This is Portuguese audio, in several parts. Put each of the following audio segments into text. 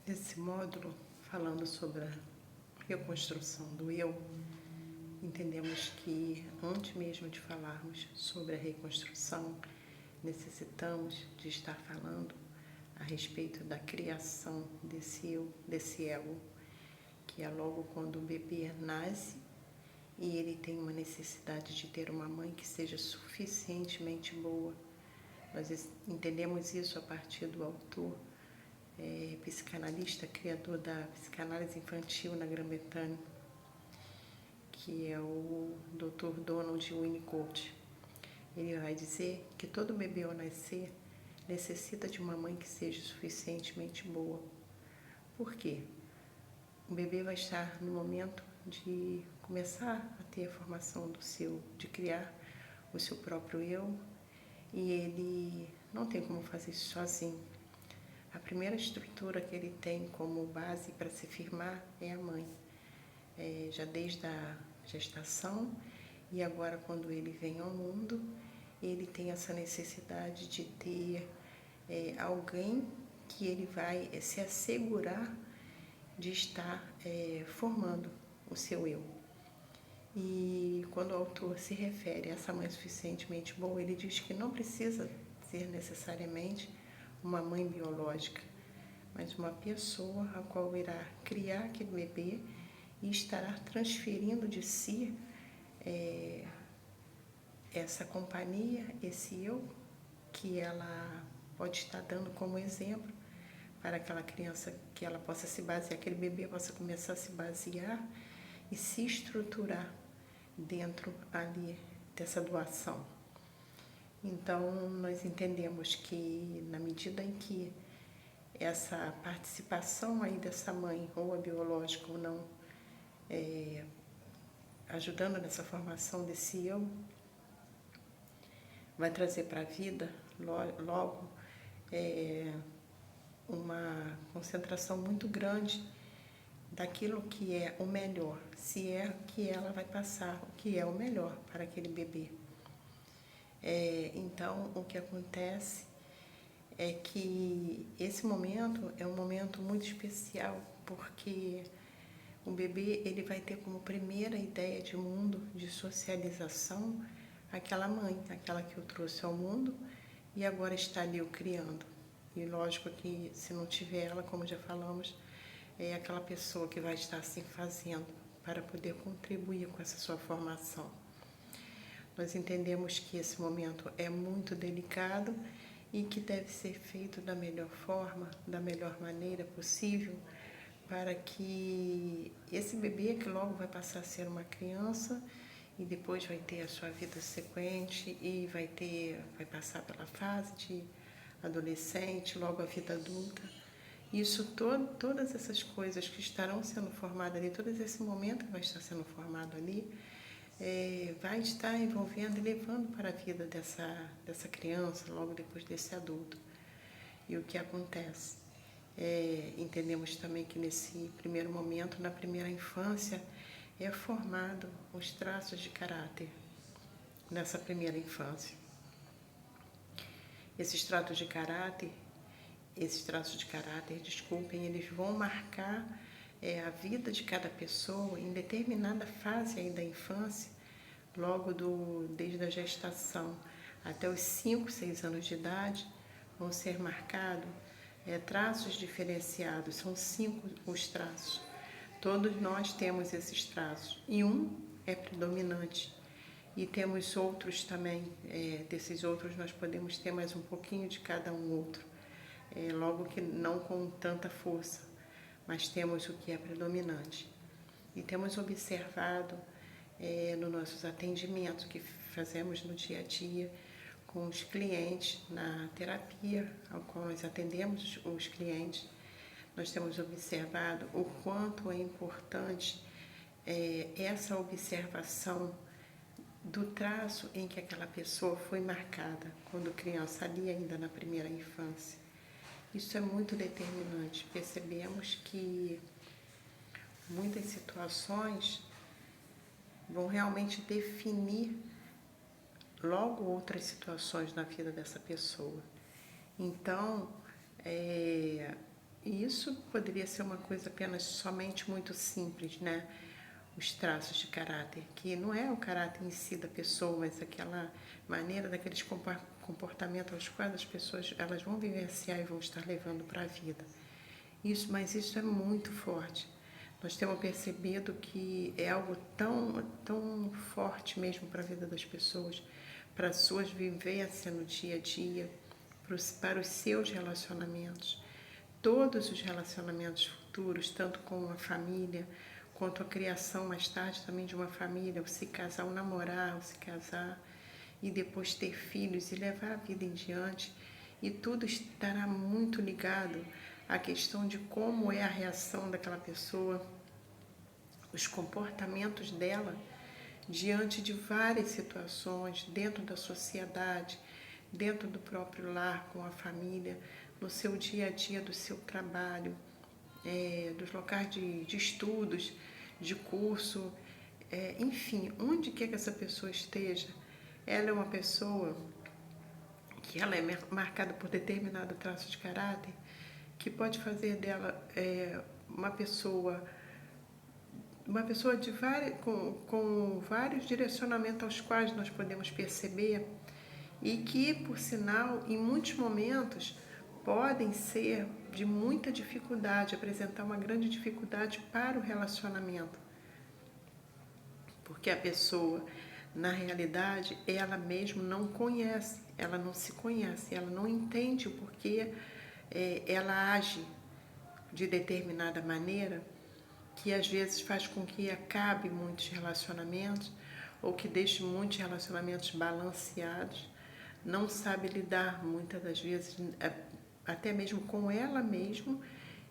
Nesse módulo, falando sobre a reconstrução do eu, entendemos que antes mesmo de falarmos sobre a reconstrução, necessitamos de estar falando a respeito da criação desse eu, desse ego, que é logo quando o bebê nasce e ele tem uma necessidade de ter uma mãe que seja suficientemente boa. Nós entendemos isso a partir do autor psicanalista, criador da psicanálise infantil na Grã-Bretanha, que é o Dr. Donald Winnicott. Ele vai dizer que todo bebê ao nascer necessita de uma mãe que seja suficientemente boa. Por quê? O bebê vai estar no momento de começar a ter a formação de criar o seu próprio eu, e ele não tem como fazer isso sozinho. A primeira estrutura que ele tem como base para se firmar é a mãe, já desde a gestação, e agora quando ele vem ao mundo, ele tem essa necessidade de ter alguém que ele vai se assegurar de estar formando o seu eu. E quando o autor se refere a essa mãe suficientemente boa, ele diz que não precisa ser necessariamente uma mãe biológica, mas uma pessoa a qual irá criar aquele bebê e estará transferindo de si essa companhia, esse eu, que ela pode estar dando como exemplo para aquela criança, que ela possa se basear, aquele bebê possa começar a se basear e se estruturar dentro ali dessa doação. Então, nós entendemos que na medida em que essa participação aí dessa mãe, ou a biológica ou não, ajudando nessa formação desse eu, vai trazer para a vida logo uma concentração muito grande daquilo que é o melhor, se é que ela vai passar, o que é o melhor para aquele bebê. Então, o que acontece é que esse momento é um momento muito especial, porque o bebê ele vai ter como primeira ideia de mundo, de socialização, aquela mãe, aquela que o trouxe ao mundo e agora está ali o criando. E lógico que se não tiver ela, como já falamos, é aquela pessoa que vai estar assim fazendo para poder contribuir com essa sua formação. Nós entendemos que esse momento é muito delicado e que deve ser feito da melhor forma, da melhor maneira possível, para que esse bebê, que logo vai passar a ser uma criança e depois vai ter a sua vida sequente e vai passar pela fase de adolescente, logo a vida adulta. Isso, todas essas coisas que estarão sendo formadas ali, todo esse momento que vai estar sendo formado ali, vai estar envolvendo e levando para a vida dessa criança, logo depois desse adulto. E o que acontece? Entendemos também que nesse primeiro momento, na primeira infância, é formado os traços de caráter nessa primeira infância. Esses traços de caráter, desculpem, eles vão marcar a vida de cada pessoa em determinada fase aí da infância, logo desde a gestação até os 5, 6 anos de idade, vão ser marcados traços diferenciados, são 5 os traços. Todos nós temos esses traços e um é predominante. E temos outros também, desses outros nós podemos ter mais um pouquinho de cada um outro, logo que não com tanta força, mas temos o que é predominante. E temos observado nos nossos atendimentos que fazemos no dia a dia com os clientes, na terapia ao qual nós atendemos os clientes, nós temos observado o quanto é importante essa observação do traço em que aquela pessoa foi marcada quando criança, ali ainda na primeira infância. Isso é muito determinante. Percebemos que muitas situações vão realmente definir logo outras situações na vida dessa pessoa. Então, isso poderia ser uma coisa apenas somente muito simples, né? Os traços de caráter, que não é o caráter em si da pessoa, mas aquela maneira daqueles comportamentos aos quais as pessoas elas vão vivenciar e vão estar levando para a vida. Mas isso é muito forte. Nós temos percebido que é algo tão forte mesmo para a vida das pessoas, para as suas vivências no dia a dia, para os seus relacionamentos. Todos os relacionamentos futuros, tanto com a família, quanto a criação mais tarde também de uma família, o se casar, o namorar, o se casar, e depois ter filhos e levar a vida em diante, e tudo estará muito ligado à questão de como é a reação daquela pessoa, os comportamentos dela diante de várias situações dentro da sociedade, dentro do próprio lar, com a família, no seu dia a dia do seu trabalho, dos locais de estudos, de curso, enfim, onde quer que essa pessoa esteja, ela é uma pessoa que ela é marcada por determinado traço de caráter que pode fazer dela uma pessoa com vários direcionamentos aos quais nós podemos perceber e que, por sinal, em muitos momentos podem ser de muita dificuldade, apresentar uma grande dificuldade para o relacionamento. Porque a pessoa, na realidade, ela mesma não conhece, ela não se conhece, ela não entende o porquê ela age de determinada maneira, que às vezes faz com que acabe muitos relacionamentos ou que deixe muitos relacionamentos balanceados, não sabe lidar muitas das vezes até mesmo com ela mesma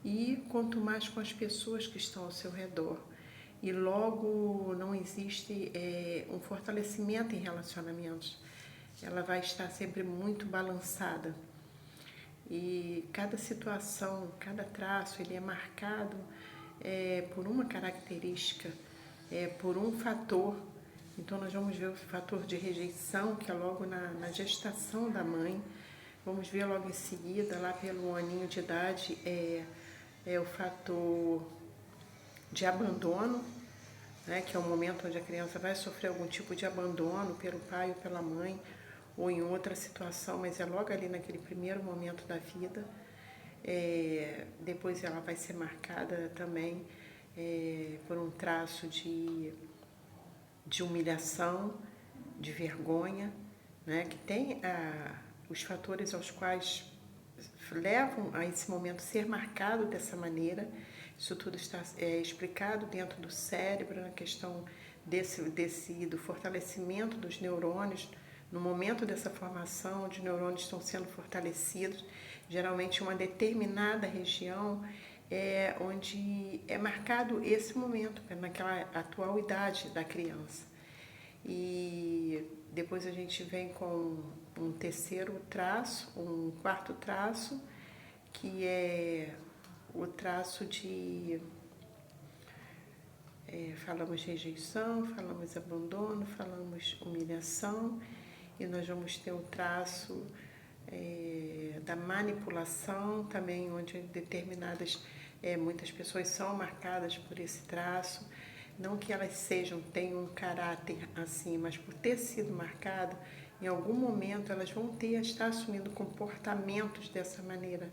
e quanto mais com as pessoas que estão ao seu redor. E logo não existe um fortalecimento em relacionamentos. Ela vai estar sempre muito balançada. E cada situação, cada traço, ele é marcado por uma característica, por um fator. Então nós vamos ver o fator de rejeição, que é logo na gestação da mãe. Vamos ver logo em seguida, lá pelo aninho de idade, o fator de abandono, né, que é o momento onde a criança vai sofrer algum tipo de abandono pelo pai ou pela mãe, ou em outra situação, mas é logo ali naquele primeiro momento da vida. Depois ela vai ser marcada também por um traço de humilhação, de vergonha, né, que tem os fatores aos quais levam a esse momento ser marcado dessa maneira. Isso tudo está explicado dentro do cérebro, na questão do fortalecimento dos neurônios. No momento dessa formação, os neurônios estão sendo fortalecidos, geralmente em uma determinada região, onde é marcado esse momento, naquela atual idade da criança. E depois a gente vem com um terceiro traço, um quarto traço, que é o traço de... falamos rejeição, falamos abandono, falamos humilhação, e nós vamos ter o traço da manipulação também, onde muitas pessoas são marcadas por esse traço, não que elas tenham um caráter assim, mas por ter sido marcado, em algum momento elas vão estar assumindo comportamentos dessa maneira,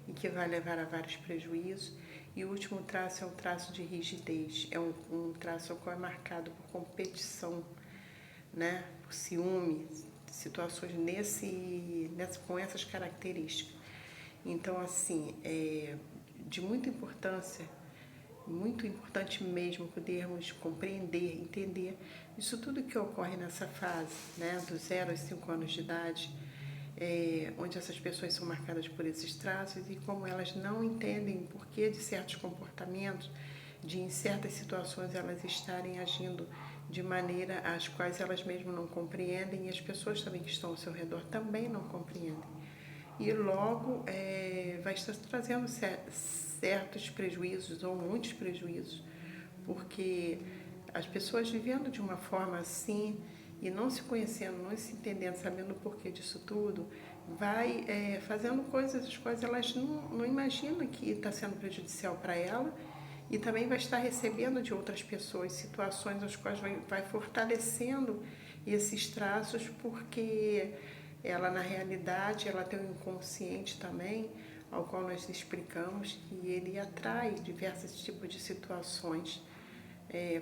e que vai levar a vários prejuízos. E o último traço é um traço de rigidez, é um traço qual é marcado por competição, né? Por ciúme, situações com essas características. Então, assim, de muita importância, muito importante mesmo podermos compreender, entender isso tudo que ocorre nessa fase, né, dos 0 aos 5 anos de idade, onde essas pessoas são marcadas por esses traços e como elas não entendem o porquê de certos comportamentos, de em certas situações elas estarem agindo de maneira às quais elas mesmas não compreendem e as pessoas também que estão ao seu redor também não compreendem. E logo vai estar trazendo certos prejuízos ou muitos prejuízos, porque as pessoas vivendo de uma forma assim e não se conhecendo, não se entendendo, sabendo o porquê disso tudo, vai fazendo coisas as quais elas não imaginam que está sendo prejudicial para ela, e também vai estar recebendo de outras pessoas situações as quais vai fortalecendo esses traços, porque ela, na realidade, ela tem um inconsciente também, ao qual nós explicamos que ele atrai diversos tipos de situações.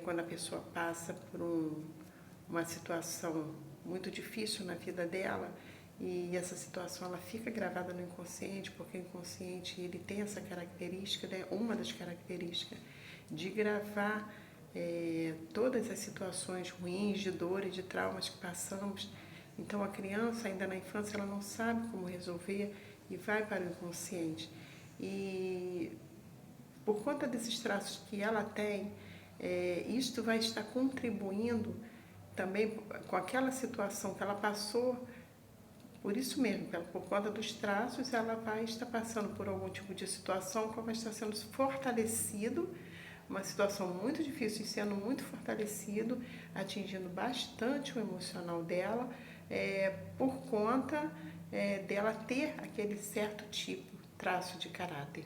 Quando a pessoa passa por uma situação muito difícil na vida dela, e essa situação ela fica gravada no inconsciente, porque o inconsciente ele tem essa característica, né, uma das características de gravar todas as situações ruins, de dores, de traumas que passamos. Então a criança ainda na infância ela não sabe como resolver e vai para o inconsciente. E por conta desses traços que ela tem, isto vai estar contribuindo também com aquela situação que ela passou. Por isso mesmo, por conta dos traços, ela vai estar passando por algum tipo de situação que vai estar sendo fortalecido, uma situação muito difícil e sendo muito fortalecido, atingindo bastante o emocional dela, por conta dela ter aquele certo tipo, traço de caráter.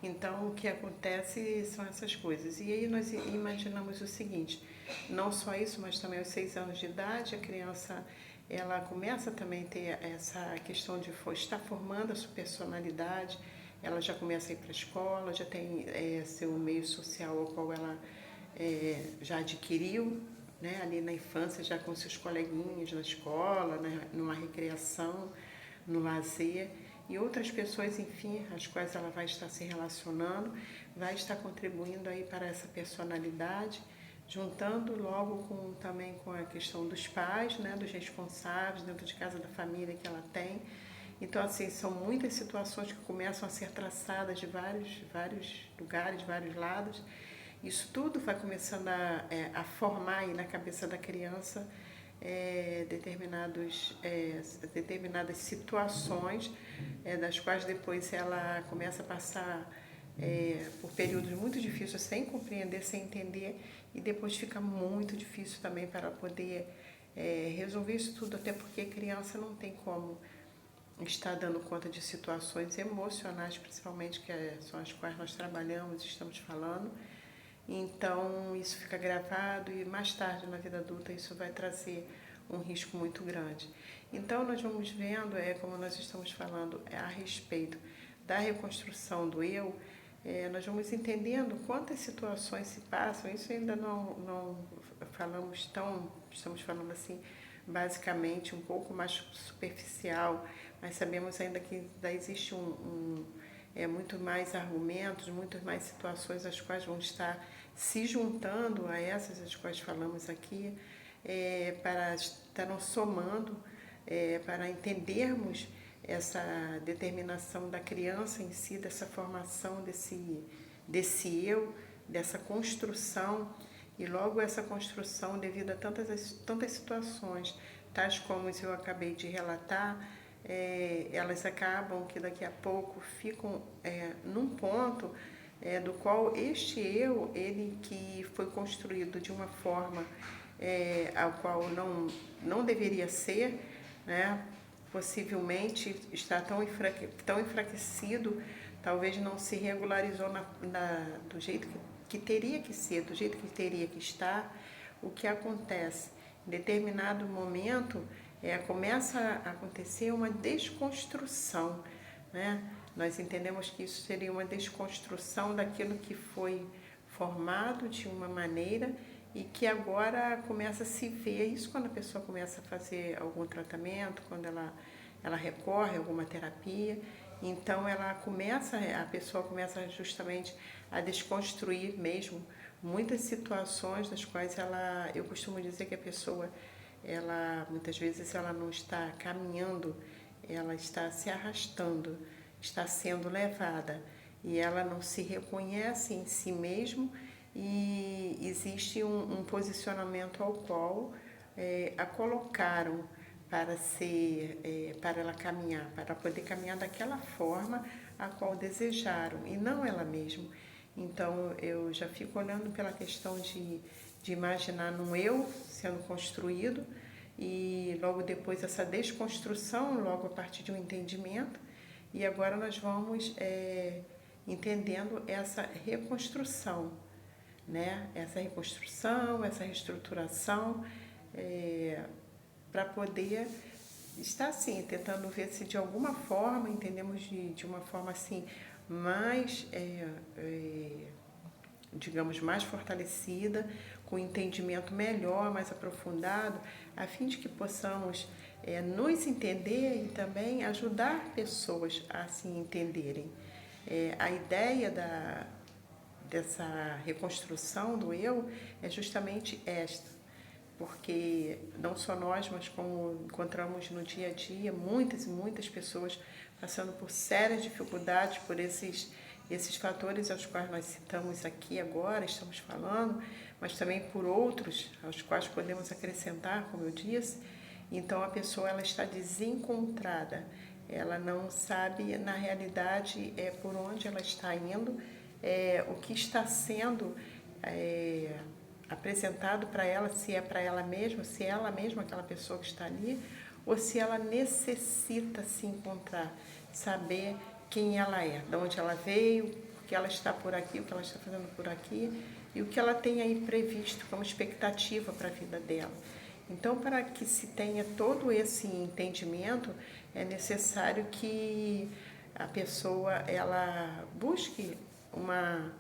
Então, o que acontece são essas coisas. E aí nós imaginamos o seguinte, não só isso, mas também aos 6 anos de idade, a criança ela começa também a ter essa questão de estar formando a sua personalidade, ela já começa a ir para a escola, já tem seu meio social ao qual ela já adquiriu, né, ali na infância, já com seus coleguinhas na escola, né, numa recreação, no lazer, e outras pessoas, enfim, as quais ela vai estar se relacionando, vai estar contribuindo aí para essa personalidade, juntando logo também com a questão dos pais, né, dos responsáveis dentro de casa, da família que ela tem. Então, assim, são muitas situações que começam a ser traçadas de vários lugares, de vários lados. Isso tudo vai começando a formar aí na cabeça da criança determinadas situações, das quais depois ela começa a passar por períodos muito difíceis sem compreender, sem entender, e depois fica muito difícil também para ela poder resolver isso tudo, até porque a criança não tem como estar dando conta de situações emocionais, principalmente, que são as quais nós trabalhamos e estamos falando. Então, isso fica gravado e mais tarde na vida adulta isso vai trazer um risco muito grande. Então, nós vamos vendo, como nós estamos falando a respeito da reconstrução do eu, nós vamos entendendo quantas situações se passam. Isso ainda não falamos estamos falando assim, basicamente, um pouco mais superficial, mas sabemos ainda que ainda existe muito mais argumentos, muitas mais situações as quais vão estar se juntando a essas as quais falamos aqui, para estar somando, para entendermos essa determinação da criança em si, dessa formação desse eu, dessa construção, e logo essa construção, devido a tantas situações, tais como eu acabei de relatar, elas acabam que daqui a pouco ficam num ponto do qual este eu, ele que foi construído de uma forma ao qual não deveria ser, né? Possivelmente está tão enfraquecido, talvez não se regularizou do jeito que teria que ser, do jeito que teria que estar. O que acontece? Em determinado momento, começa a acontecer uma desconstrução, né? Nós entendemos que isso seria uma desconstrução daquilo que foi formado de uma maneira e que agora começa a se ver. Isso quando a pessoa começa a fazer algum tratamento, quando ela recorre a alguma terapia, então a pessoa começa justamente a desconstruir mesmo muitas situações das quais eu costumo dizer que a pessoa, muitas vezes ela não está caminhando, ela está se arrastando, está sendo levada, e ela não se reconhece em si mesmo, e existe um posicionamento ao qual a colocaram para ela caminhar, para poder caminhar daquela forma a qual desejaram, e não ela mesma. Então, eu já fico olhando pela questão de imaginar num eu sendo construído, e logo depois essa desconstrução, logo a partir de um entendimento, e agora nós vamos entendendo essa reconstrução, né? Essa reconstrução, essa reestruturação, para poder estar assim, tentando ver se de alguma forma, entendemos de uma forma assim, mais, digamos, mais fortalecida, com entendimento melhor, mais aprofundado, a fim de que possamos nos entender e também ajudar pessoas a se entenderem. A ideia dessa reconstrução do eu é justamente esta, porque não só nós, mas como encontramos no dia a dia muitas e muitas pessoas passando por sérias dificuldades por esses fatores aos quais nós citamos aqui agora, estamos falando, mas também por outros aos quais podemos acrescentar, como eu disse. Então a pessoa ela está desencontrada, ela não sabe na realidade por onde ela está indo, o que está sendo apresentado para ela, se é para ela mesma, se é ela mesma aquela pessoa que está ali, ou se ela necessita se encontrar, saber quem ela é, de onde ela veio, o que ela está por aqui, o que ela está fazendo por aqui e o que ela tem aí previsto como expectativa para a vida dela. Então, para que se tenha todo esse entendimento, é necessário que a pessoa ela busque uma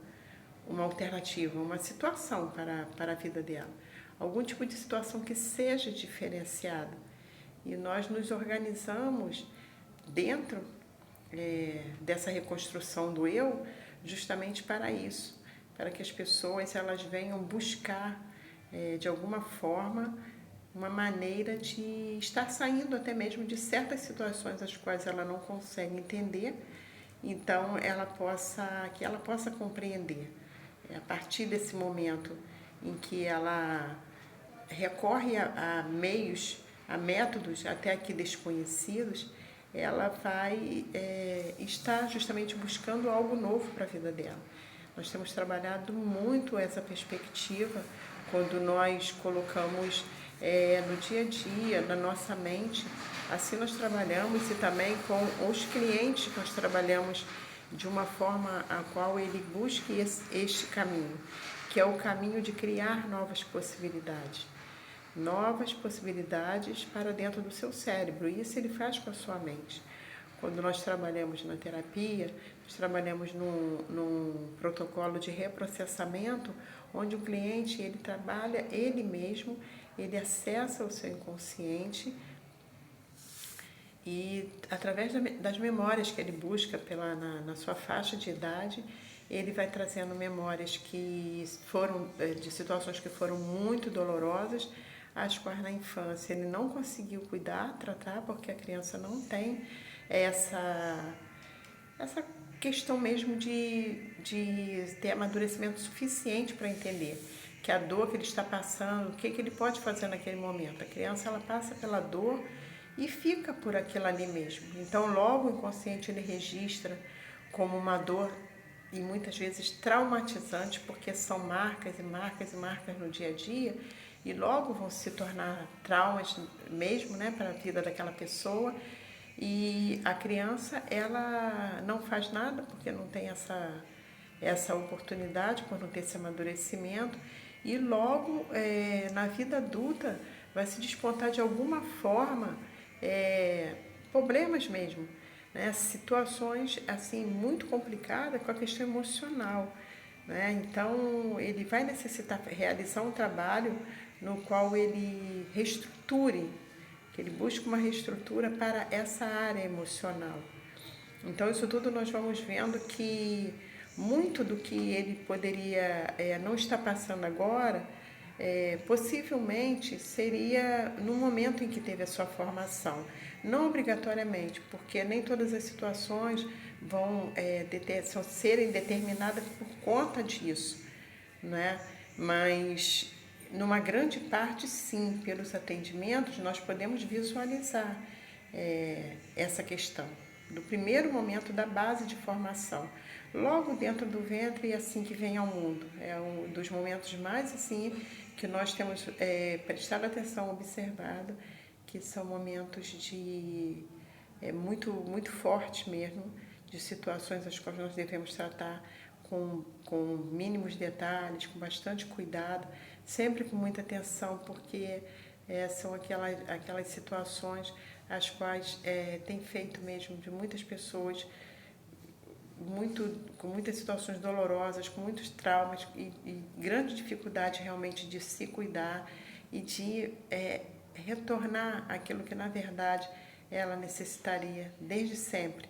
alternativa, uma situação para a vida dela, algum tipo de situação que seja diferenciada. E nós nos organizamos dentro dessa reconstrução do eu justamente para isso, para que as pessoas elas venham buscar de alguma forma uma maneira de estar saindo até mesmo de certas situações as quais ela não consegue entender, então que ela possa compreender. A partir desse momento em que ela recorre a meios, a métodos até aqui desconhecidos, ela vai estar justamente buscando algo novo para a vida dela. Nós temos trabalhado muito essa perspectiva quando nós colocamos no dia a dia, na nossa mente. Assim nós trabalhamos e também com os clientes nós trabalhamos de uma forma a qual ele busque este caminho, que é o caminho de criar novas possibilidades para dentro do seu cérebro. E isso ele faz com a sua mente. Quando nós trabalhamos na terapia, nós trabalhamos num protocolo de reprocessamento, onde o cliente ele trabalha ele mesmo, ele acessa o seu inconsciente e através das memórias que ele busca na sua faixa de idade, ele vai trazendo memórias que foram de situações que foram muito dolorosas, as quais na infância ele não conseguiu cuidar, tratar, porque a criança não tem essa questão mesmo de ter amadurecimento suficiente para entender que a dor que ele está passando, o que ele pode fazer naquele momento. A criança ela passa pela dor e fica por aquilo ali mesmo. Então logo o inconsciente ele registra como uma dor e muitas vezes traumatizante, porque são marcas e marcas e marcas no dia a dia, e logo vão se tornar traumas mesmo, né, para a vida daquela pessoa. E a criança ela não faz nada porque não tem essa oportunidade, por não ter esse amadurecimento, e logo na vida adulta vai se despontar de alguma forma problemas mesmo, né? Situações assim muito complicadas com a questão emocional, né? Então ele vai necessitar realizar um trabalho no qual ele reestruture, que ele busque uma reestrutura para essa área emocional. Então isso tudo nós vamos vendo que muito do que ele poderia não estar passando agora, possivelmente seria no momento em que teve a sua formação. Não obrigatoriamente, porque nem todas as situações vão serem determinadas por conta disso, né? Mas numa grande parte, sim, pelos atendimentos, nós podemos visualizar essa questão do primeiro momento da base de formação, logo dentro do ventre e assim que vem ao mundo. É um dos momentos mais assim que nós temos prestado atenção, observado, que são momentos de muito fortes mesmo, de situações as quais nós devemos tratar com mínimos detalhes, com bastante cuidado, sempre com muita atenção, porque são aquelas situações as quais têm feito mesmo de muitas pessoas com muitas situações dolorosas, com muitos traumas e grande dificuldade realmente de se cuidar e de retornar aquilo que na verdade ela necessitaria desde sempre.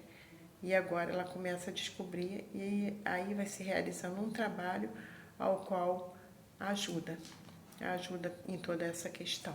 E agora ela começa a descobrir e aí vai se realizando um trabalho ao qual ajuda em toda essa questão.